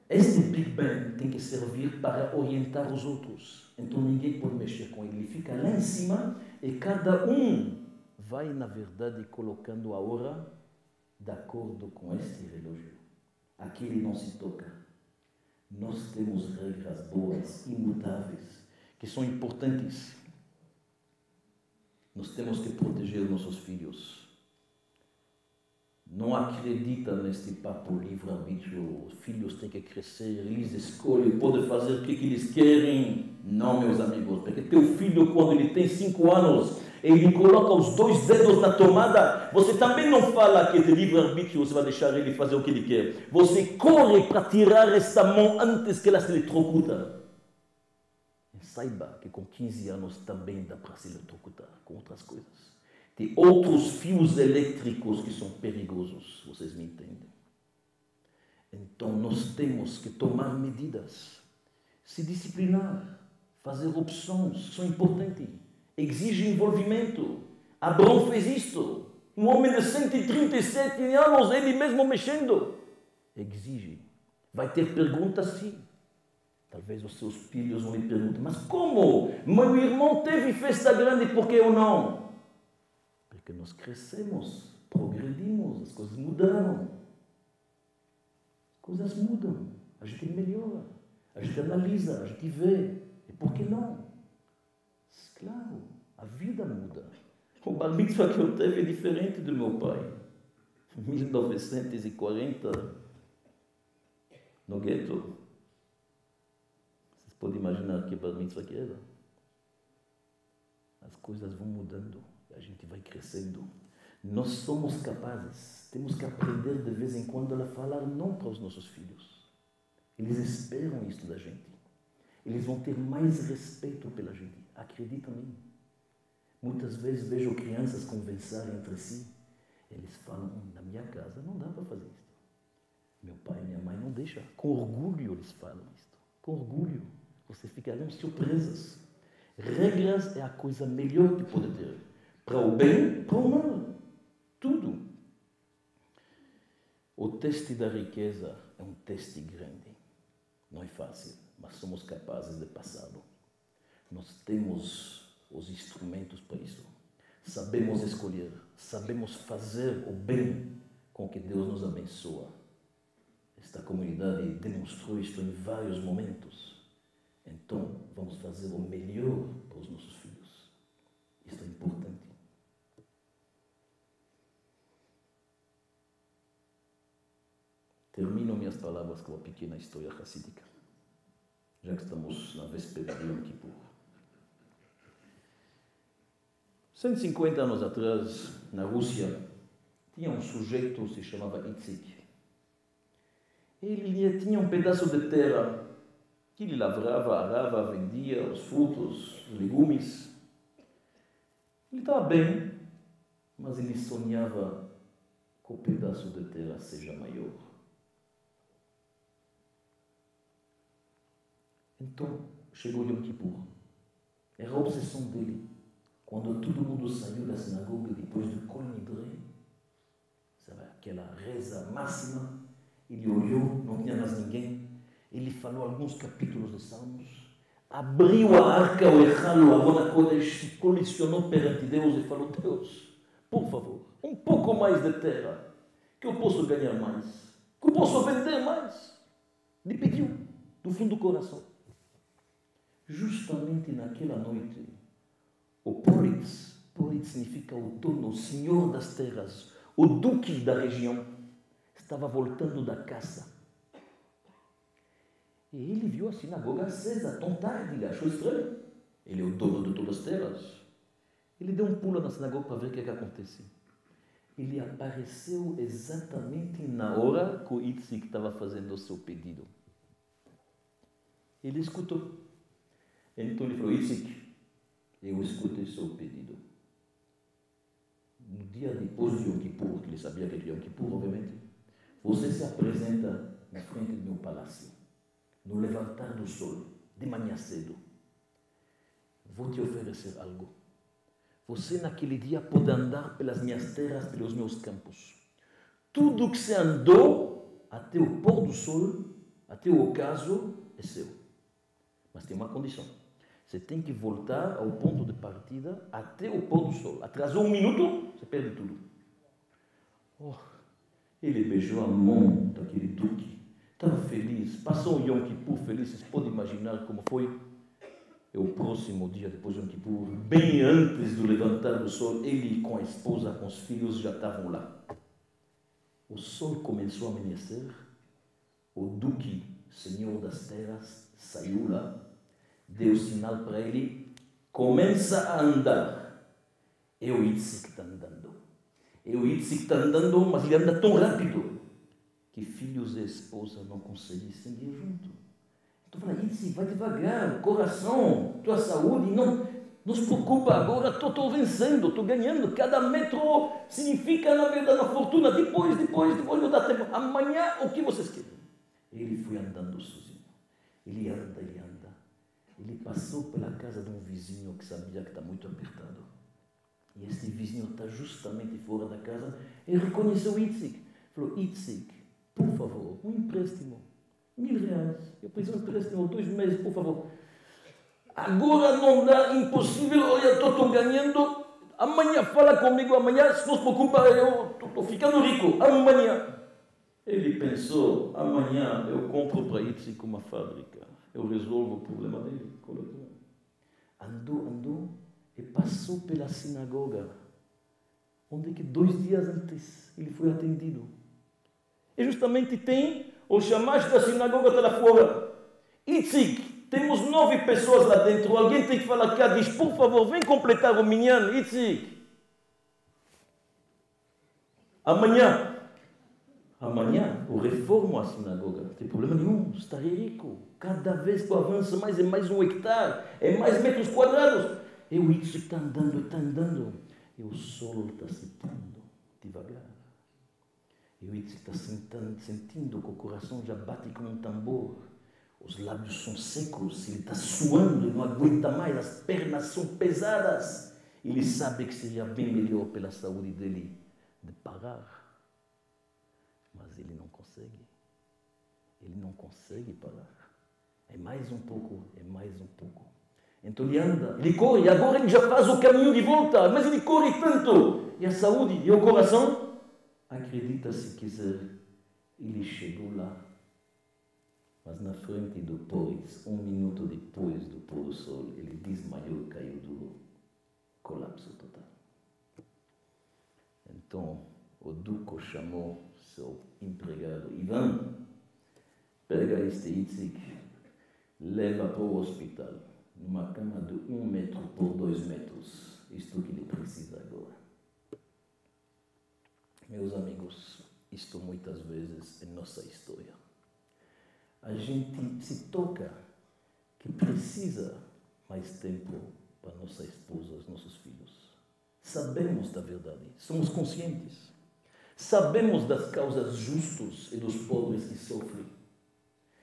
Este Big Bang tem que servir para orientar os outros. Então ninguém pode mexer com ele. Ele fica lá em cima e cada um vai, na verdade, colocando a hora de acordo com este relógio. Aquele não se toca. Nós temos regras boas, imutáveis, que são importantes. Nós temos que proteger nossos filhos. Não acredita neste papo livre-arbítrio. Os filhos têm que crescer, eles escolhem, podem fazer o que eles querem. Não, meus amigos, porque teu filho, quando ele tem 5 anos, ele coloca os 2 dedos na tomada, você também não fala que de livre-arbítrio você vai deixar ele fazer o que ele quer. Você corre para tirar esta mão antes que ela se eletrocuta. E saiba que com 15 anos também dá para se eletrocutar com outras coisas. Tem outros fios elétricos que são perigosos, vocês me entendem? Então nós temos que tomar medidas, se disciplinar, fazer opções, são importantes. Exige envolvimento. Abraão fez isto. Um homem de 137 anos, ele mesmo mexendo. Exige. Vai ter perguntas, sim. Talvez os seus filhos vão lhe perguntar, mas como? Meu irmão teve festa grande, por que eu não? Porque nós crescemos, progredimos, as coisas mudaram. Coisas mudam, a gente melhora, a gente analisa, a gente vê. E por que não? Claro, a vida muda. O bar mitzvah que eu teve é diferente do meu pai. 1940, no gueto. Vocês podem imaginar que bar mitzvah que era? As coisas vão mudando, a gente vai crescendo. Nós somos capazes, temos que aprender de vez em quando a falar não para os nossos filhos. Eles esperam isso da gente. Eles vão ter mais respeito pela gente. Acredita em mim. Muitas vezes vejo crianças conversarem entre si. Eles falam, na minha casa não dá para fazer isso. Meu pai e minha mãe não deixam. Com orgulho eles falam isso. Com orgulho. Vocês ficarão surpresas. Regras é a coisa melhor que pode ter. Para o bem, para o mal. Tudo. O teste da riqueza é um teste grande. Não é fácil, mas somos capazes de passá-lo. Nós temos os instrumentos para isso. Sabemos escolher, sabemos fazer o bem com que Deus nos abençoa. Esta comunidade demonstrou isto em vários momentos. Então, vamos fazer o melhor para os nossos filhos. Isto é importante. Termino minhas palavras com uma pequena história racídica, já que estamos na véspera de Yom Kippur. 150 anos atrás, na Rússia, tinha um sujeito que se chamava Itzik. Ele tinha um pedaço de terra que ele lavrava, arava, vendia os frutos, os legumes. Ele estava bem, mas ele sonhava que o pedaço de terra seja maior. Então, chegou Yom Kippur. Era a obsessão dele. Quando todo mundo saiu da sinagoga depois do Kol Nidre, sabe, aquela reza máxima, ele olhou, não tinha mais ninguém. Ele falou alguns capítulos de Salmos, abriu a arca, o Echal, o Arona Kodesh, se posicionou perante Deus e falou, Deus, por favor, um pouco mais de terra, que eu posso ganhar mais, que eu posso vender mais. Ele pediu, do fundo do coração. Justamente naquela noite, o Poritz significa o dono, o senhor das terras, o duque da região, estava voltando da caça. E ele viu a sinagoga acesa, tão tarde, ele achou estranho. Ele é o dono de todas as terras. Ele deu um pulo na sinagoga para ver o que acontece. Ele apareceu exatamente na hora que o Itzik estava fazendo o seu pedido. Ele escutou. Então ele falou, Itzik, eu escutei seu pedido. No dia depois de Yom Kippur, que ele sabia que era Yom Kippur, obviamente, você se apresenta na frente do meu palácio, no levantar do sol, de manhã cedo. Vou te oferecer algo. Você naquele dia pode andar pelas minhas terras, pelos meus campos. Tudo que você andou até o pôr do sol, até o ocaso, é seu. Mas tem uma condição. Você tem que voltar ao ponto de partida até o pôr do sol. Atrasou um minuto, você perde tudo. Oh, ele beijou a mão daquele duque. Estava feliz. Passou o Yom Kippur feliz. Vocês podem imaginar como foi? É o próximo dia depois do Yom Kippur, bem antes do levantar do sol, ele com a esposa, com os filhos já estavam lá. O sol começou a amanhecer. O duque, senhor das terras, saiu lá. Deu sinal para ele, começa a andar. É o Itzik que está andando. É o Itzik que está andando, mas ele anda tão rápido que filhos e esposa não conseguem seguir junto. Então fala, Itzik, vai devagar, coração, tua saúde, não se preocupa agora, estou vencendo, estou ganhando. Cada metro significa, na verdade, uma fortuna. Depois não dá tempo. Amanhã, o que vocês querem? Ele foi andando sozinho. Ele anda. Ele passou pela casa de um vizinho que sabia que está muito apertado. E esse vizinho está justamente fora da casa. Ele reconheceu Itzik. Falou, Itzik, por favor, um empréstimo. R$1.000. Eu preciso de um empréstimo, 2 meses, por favor. Agora não dá, impossível, olha, estou ganhando. Amanhã, fala comigo, amanhã, se não se preocupa, eu estou ficando rico. Amanhã. Ele pensou, amanhã eu compro para Itzik uma fábrica. Eu resolvo o problema dele. Andou e passou pela sinagoga, onde que 2 dias antes ele foi atendido. E justamente tem o chamado da sinagoga está lá fora. Itzik, temos 9 pessoas lá dentro. Alguém tem que falar cá, diz, por favor, vem completar o minyan, Itzik. Amanhã, eu reformo a sinagoga. Não tem problema nenhum, estarei rico. Cada vez que eu avanço mais, é mais 1 hectare, é mais metros quadrados. E o Itzik está andando. E o sol está se pondo devagar. E o Itzik está sentindo que o coração já bate como um tambor. Os lábios são secos, ele está suando, não aguenta mais, as pernas são pesadas. Ele sabe que seria bem melhor pela saúde dele de parar. Mas ele não consegue. Ele não consegue parar. É mais um pouco. Então ele anda, ele corre, e agora ele já faz o caminho de volta, mas ele corre tanto. E a saúde e o coração, acredita se quiser, ele chegou lá. Mas na frente do pós, 1 minuto depois do pôr do sol, ele desmaiou e caiu duro. Colapso total. Então, o Duco chamou seu empregado, Ivan, pega este Itzik, leva para o hospital, numa cama de 1 metro por 2 metros. Isto que ele precisa agora. Meus amigos, isto muitas vezes é nossa história. A gente se toca que precisa mais tempo para nossa esposa, os nossos filhos. Sabemos da verdade, somos conscientes. Sabemos das causas justas e dos pobres que sofrem.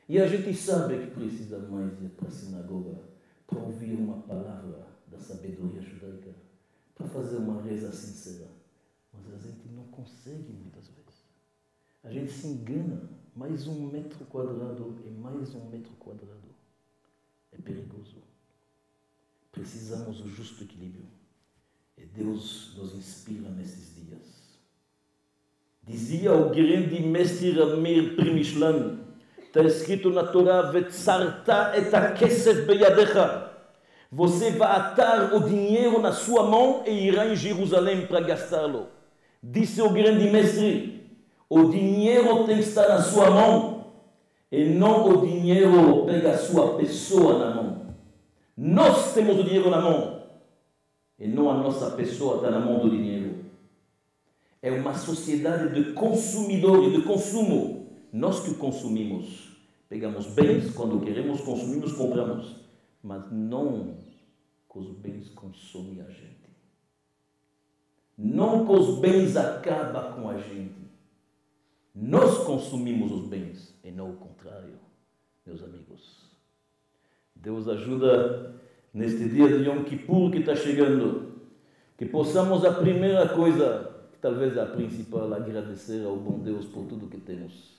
E a gente sabe que precisa mais ir para a sinagoga para ouvir uma palavra da sabedoria judaica, para fazer uma reza sincera. Mas a gente não consegue muitas vezes. A gente se engana. Mais 1 metro quadrado e mais 1 metro quadrado. É perigoso. Precisamos do justo equilíbrio. E Deus nos inspira nesses dias. Dizia o grande mestre Ramir Primishlan, está escrito na Torá, Vetzarta et hakesef beyadecha. Você vai atar o dinheiro na sua mão e irá em Jerusalém para gastá-lo. Disse o grande mestre, o dinheiro tem que estar na sua mão e não o dinheiro pega a sua pessoa na mão. Nós temos o dinheiro na mão e não a nossa pessoa está na mão do dinheiro. É uma sociedade de consumidores, de consumo. Nós que consumimos, pegamos bens, quando queremos consumimos, compramos, mas não que os bens consomem a gente. Não que os bens acabam com a gente. Nós consumimos os bens e não o contrário, meus amigos. Deus ajuda neste dia de Yom Kippur que está chegando, que possamos a primeira coisa, que talvez a principal, agradecer ao bom Deus por tudo que temos,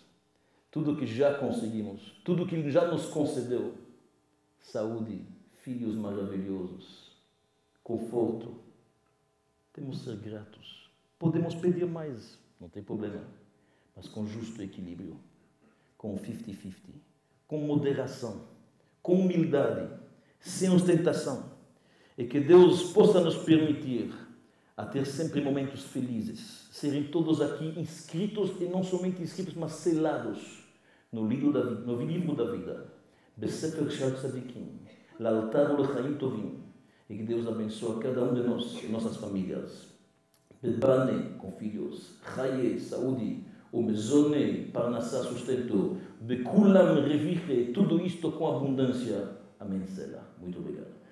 tudo que já conseguimos, tudo que Ele já nos concedeu, saúde, filhos maravilhosos, conforto. Temos que ser gratos. Podemos pedir mais, não tem problema. Mas com justo equilíbrio, com 50-50, com moderação, com humildade, sem ostentação. E que Deus possa nos permitir a ter sempre momentos felizes, serem todos aqui inscritos, e não somente inscritos, mas selados no livro da vida, Besefer Shal Tzadikim, l'altar lechaim tovim, E que Deus abençoe cada um de nós e nossas famílias. Bebane, com filhos, Chaye, saúde, o Mezone, Parnassá, sustento, Bekulam, revive, tudo isto com abundância. Amém, Sela. Muito obrigado.